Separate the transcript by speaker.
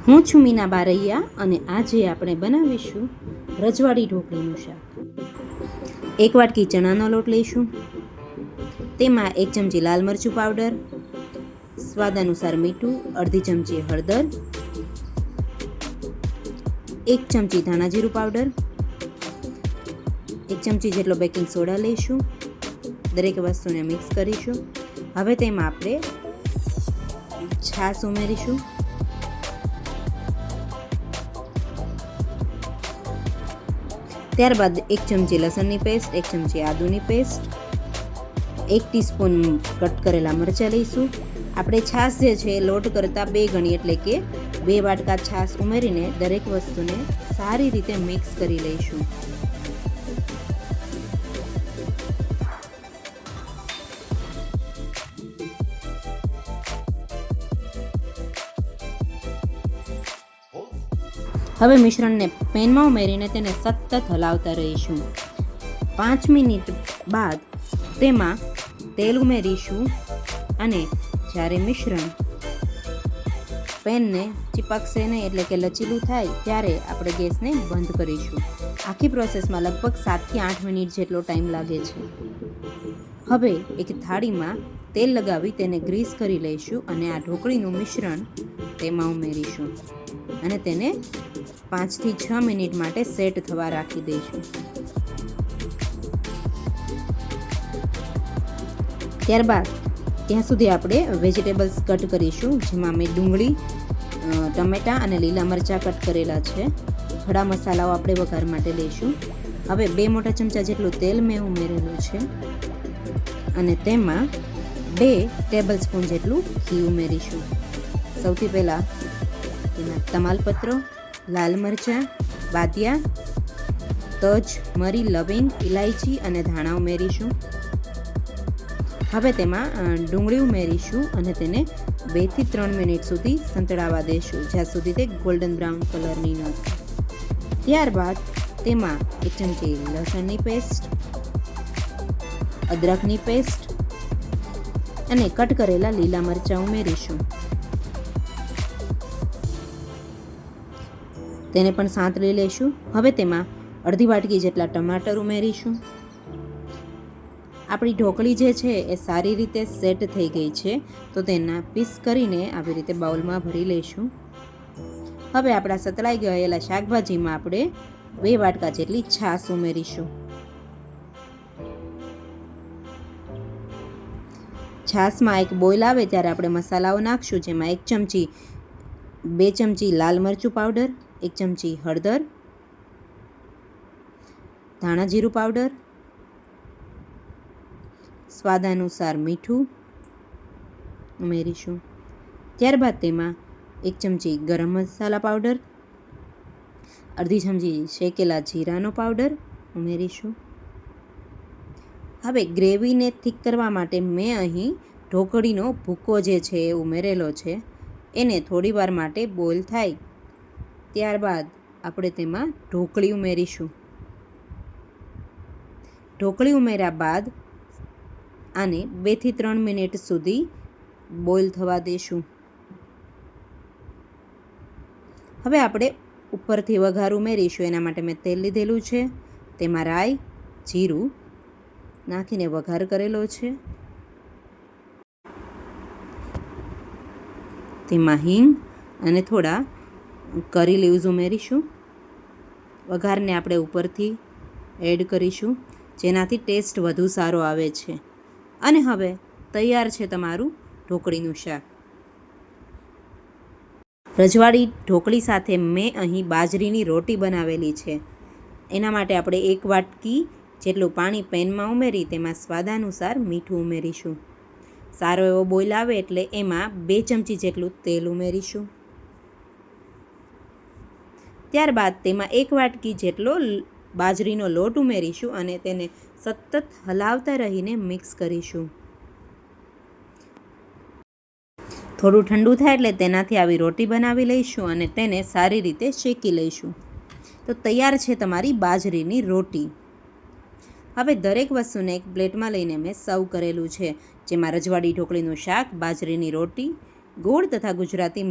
Speaker 1: હું છું મીના બારૈયા અને આજે આપણે બનાવીશું રજવાડી ઢોકળીનું શાક. એક વાટકી ચણાનો લોટ લઈશું, તેમાં 1 ચમચી લાલ મરચું પાવડર, સ્વાદ અનુસાર મીઠું, અડધી ચમચી હળદર, 1 ચમચી ધાણા જીરું પાવડર, 1 ચમચી જેટલો બેકિંગ સોડા લઈશું. દરેક વસ્તુને મિક્સ કરીશું. હવે તેમાં આપણે છાશ ઉમેરીશું. ત્યારબાદ 1 ચમચી લસણની પેસ્ટ, 1 ચમચી આદુની પેસ્ટ, 1 ટીસ્પૂન કટ કરેલા મરચાં લઈશું. આપણે છાશ જે છે લોટ કરતાં 2 ગણી એટલે કે 2 વાટકા છાશ ઉમેરીને દરેક વસ્તુને સારી રીતે મિક્સ કરી લઈશું. હવે મિશ્રણને પેનમાં ઉમેરીને તેને સતત હલાવતા રહીશું. 5 મિનિટ બાદ તેમાં તેલ ઉમેરીશું અને જ્યારે મિશ્રણ પેનને ચીપકશે નહીં એટલે કે લચીલું થાય ત્યારે આપણે ગેસને બંધ કરીશું. આખી પ્રોસેસમાં લગભગ 7 થી 8 મિનિટ જેટલો ટાઈમ લાગે છે. હવે એક થાળીમાં તેલ લગાવી તેને ગ્રીસ કરી લઈશું અને આ ઢોકળીનું મિશ્રણ તેમાં ઉમેરીશું અને તેને 5 થી 6 મિનિટ માટે સેટ થવા રાખી દઈશું. ત્યારબાદ ત્યાં સુધી આપણે વેજીટેબલ્સ કટ કરીશું, જેમાં મેં ડુંગળી, ટમેટાં અને લીલા મરચાં કટ કરેલા છે. ખડા મસાલાઓ આપણે વઘાર માટે લઈશું. હવે 2 મોટા ચમચા જેટલું તેલ મેં ઉમેરેલું છે અને તેમાં 2 ટેબલ સ્પૂન જેટલું ઘી ઉમેરીશું. સૌથી પહેલાં તેમાં તમાલપત્રો, લાલ મરચાં, બાદિયા, તજ, મરી, લવિંગ, ઇલાયચી અને ધાણા ઉમેરીશું. હવે તેમાં ડુંગળી ઉમેરીશું અને તેને 2 થી 3 મિનિટ સુધી સંતળાવા દઈશું, જ્યાં સુધી તે ગોલ્ડન બ્રાઉન કલરની ન થાય. ત્યારબાદ તેમાં 1 ચમચી લસણની પેસ્ટ, અદરકની પેસ્ટ અને કટ કરેલા લીલા મરચાં ઉમેરીશું. તેને પણ સાંતળી લઈશું. હવે તેમાં અડધી વાટકી જેટલા ટમાટર ઉમેરીશું. આપણી ઢોકળી જે છે એ સારી રીતે સેટ થઈ ગઈ છે, તો તેના પીસ કરીને આવી રીતે બાઉલમાં ભરી લઈશું. હવે આપણા સતળાઈ ગયેલા શાકભાજીમાં આપણે 2 વાટકા જેટલી છાશ ઉમેરીશું. છાશમાં એક બોઇલ આવે ત્યારે આપણે મસાલાઓ નાખશું, જેમાં 2 ચમચી લાલ મરચું પાવડર, 1 ચમચી હળદર, ધાણા જીરું પાવડર, સ્વાદ અનુસાર મીઠું ઉમેરીશું. ત્યારબાદ તેમાં 1 ચમચી ગરમ મસાલા પાવડર, અડધી ચમચી શેકેલા જીરાનો પાવડર ઉમેરીશું. હવે ગ્રેવીને થીક કરવા માટે મેં અહીં ઢોકળીનો ભૂકો જે છે એ ઉમેરેલો છે. એને થોડી વાર માટે બોઇલ થાય ત્યારબાદ આપણે તેમાં ઢોકળી ઉમેરીશું. ઢોકળી ઉમેર્યા બાદ આને 2 થી 3 મિનિટ સુધી બોઇલ થવા દઈશું. હવે આપણે ઉપરથી વઘાર ઉમેરીશું. એના માટે મેં તેલ લીધેલું છે, તેમાં રાઈ, જીરું નાખીને વઘાર કરેલો છે. તેમાં હિંગ અને થોડા કરી લીવ્સ ઉમેરીશું. વઘારને આપણે ઉપરથી એડ કરીશું, જેનાથી ટેસ્ટ વધુ સારો આવે છે. અને હવે તૈયાર છે તમારું ઢોકળીનું શાક. રજવાડી ઢોકળી સાથે મેં અહીં બાજરીની રોટી બનાવેલી છે. એના માટે આપણે 1 વાટકી જેટલું પાણી પેનમાં ઉમેરી તેમાં સ્વાદાનુસાર મીઠું ઉમેરીશું. સારો એવો બોઇલ આવે એટલે એમાં 2 ચમચી જેટલું તેલ ઉમેરીશું. ત્યારબાદ તેમાં 1 વાટકી જેટલો બાજરીનો લોટ ઉમેરીશું અને તેને સતત હલાવતા રહીને મિક્સ કરીશું. થોડું ઠંડુ થાય એટલે તેનાથી આવી રોટી બનાવી લઈશું અને તેને સારી રીતે શેકી લઈશું. તો તૈયાર છે તમારી બાજરીની રોટી. હવે દરેક વસ્તુને એક પ્લેટમાં લઈને મેં સર્વ કરેલું છે, જેમાં રજવાડી ઢોકળીનું શાક, બાજરીની રોટી, ગોળ તથા ગુજરાતી